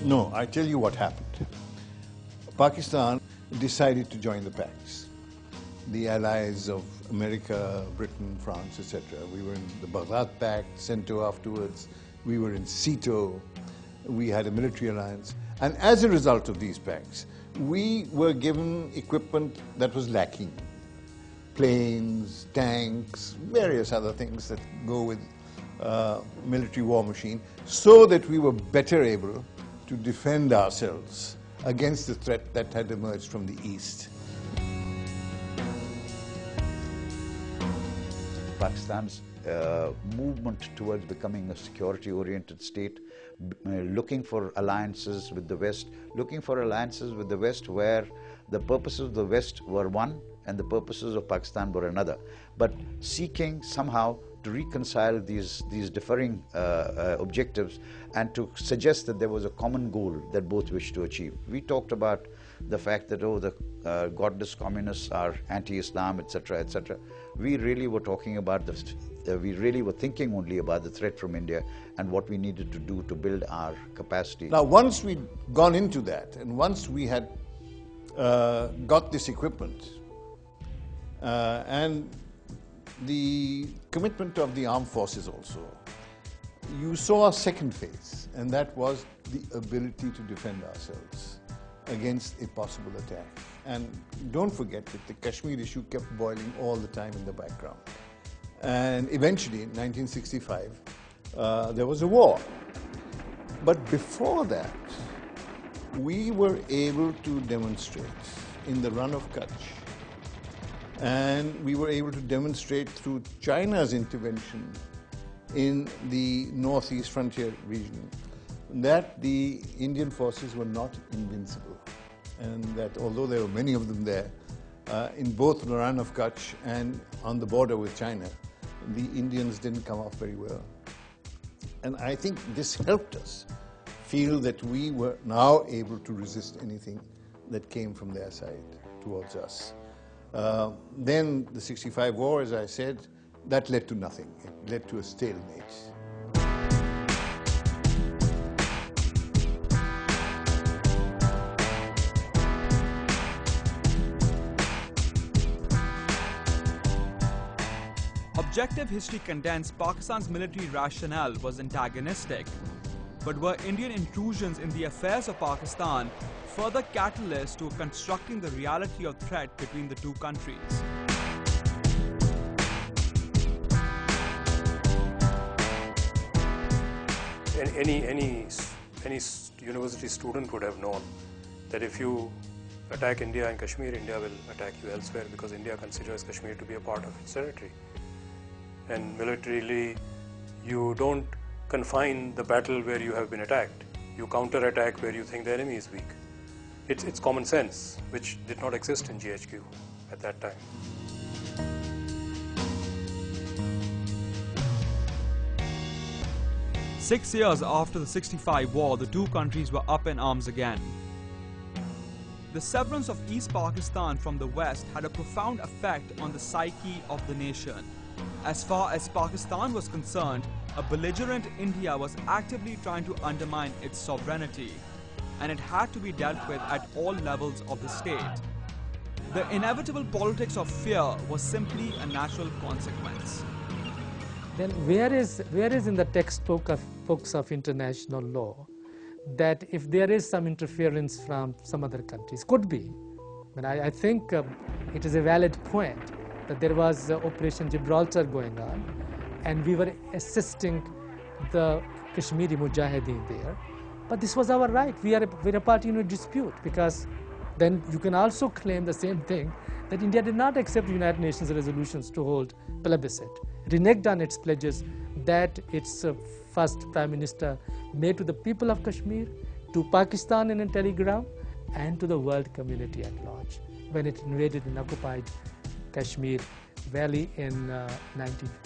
No, I tell you what happened. Pakistan decided to join the pacts. The allies of America, Britain, France, etc. We were in the Baghdad Pact, CENTO afterwards. We were in CETO. We had a military alliance. And as a result of these pacts, we were given equipment that was lacking. Planes, tanks, various other things that go with military war machine, so that we were better able to defend ourselves against the threat that had emerged from the east. Pakistan's movement towards becoming a security-oriented state, looking for alliances with the West, where the purposes of the West were one and the purposes of Pakistan were another, but seeking somehow to reconcile these differing objectives and to suggest that there was a common goal that both wished to achieve. We talked about the fact that, oh, the godless communists are anti-Islam, etc., etc. We really were talking about we really were thinking only about the threat from India and what we needed to do to build our capacity. Now, once we'd gone into that, and once we had got this equipment, and the commitment of the armed forces also, you saw a second phase, and that was the ability to defend ourselves against a possible attack. And don't forget that the Kashmir issue kept boiling all the time in the background. And eventually, in 1965, there was a war. But before that, we were able to demonstrate in the run of Kutch, and we were able to demonstrate through China's intervention in the northeast frontier region that the Indian forces were not invincible, and that although there were many of them there, in both the run of Kutch and on the border with China, the Indians didn't come off very well. And I think this helped us feel that we were now able to resist anything that came from their side towards us. Then the 65 war, as I said, that led to nothing. It led to a stalemate. Objective history contends Pakistan's military rationale was antagonistic, but were Indian intrusions in the affairs of Pakistan further catalysts to constructing the reality of threat between the two countries? Any university student would have known that if you attack India and Kashmir, India will attack you elsewhere, because India considers Kashmir to be a part of its territory. And militarily, you don't confine the battle where you have been attacked. You counter-attack where you think the enemy is weak. It's common sense, which did not exist in GHQ at that time. Six years after the 65 war, the two countries were up in arms again. The severance of East Pakistan from the West had a profound effect on the psyche of the nation. As far as Pakistan was concerned, a belligerent India was actively trying to undermine its sovereignty, and it had to be dealt with at all levels of the state. The inevitable politics of fear was simply a natural consequence. Then where is in the textbook of books of international law that if there is some interference from some other countries, could be. I think it is a valid point that there was Operation Gibraltar going on, and we were assisting the Kashmiri Mujahideen there. But this was our right. We are a party in a dispute, because then you can also claim the same thing, that India did not accept United Nations resolutions to hold plebiscite, reneged on its pledges that its first Prime Minister made to the people of Kashmir, to Pakistan in a telegram, and to the world community at large when it invaded and occupied Kashmir Valley in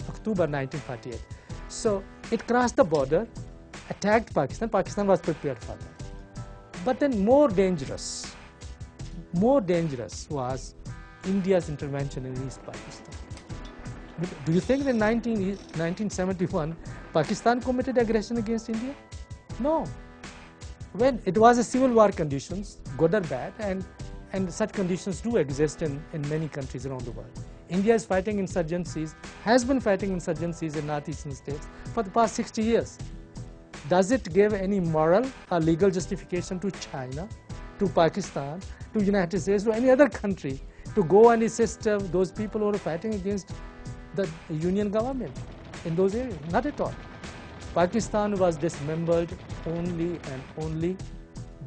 October 1948. So it crossed the border, attacked Pakistan. Pakistan was prepared for that. But then more dangerous was India's intervention in East Pakistan. Do you think that in 1971 Pakistan committed aggression against India? No. when it was a civil war conditions, good or bad, and such conditions do exist in many countries around the world. India is fighting insurgencies, has been fighting insurgencies in northeastern states for the past 60 years. Does it give any moral or legal justification to China, to Pakistan, to United States, to any other country to go and assist those people who are fighting against the union government in those areas? Not at all. Pakistan was dismembered only and only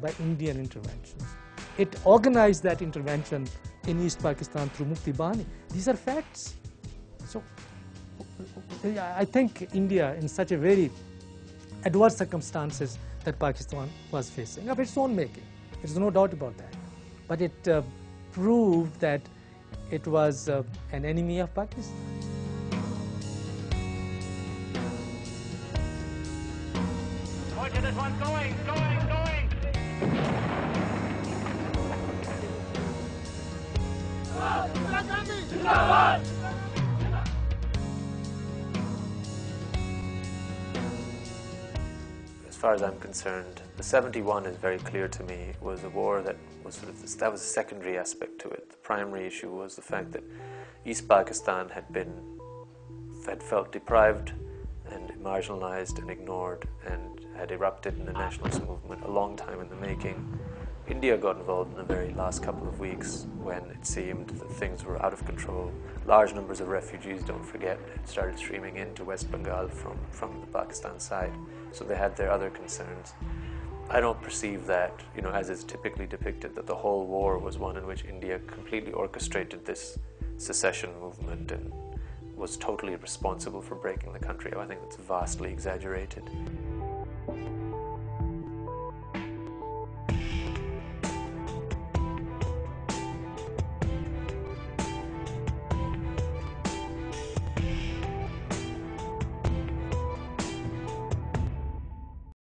by Indian interventions. It organized that intervention in East Pakistan through Mufti Bani. These are facts. So I think India, in such a very adverse circumstances that Pakistan was facing, of its own making, there's no doubt about that. But it proved that it was an enemy of Pakistan. Watch this one going. As far as I'm concerned, the 71 is very clear to me was a war that was that was a secondary aspect to it. The primary issue was the fact that East Pakistan had felt deprived and marginalized and ignored and had erupted in a nationalist movement a long time in the making. India got involved in the very last couple of weeks when it seemed that things were out of control. Large numbers of refugees, don't forget, had started streaming into West Bengal from the Pakistan side. So they had their other concerns. I don't perceive that, as is typically depicted, that the whole war was one in which India completely orchestrated this secession movement and was totally responsible for breaking the country. I think that's vastly exaggerated.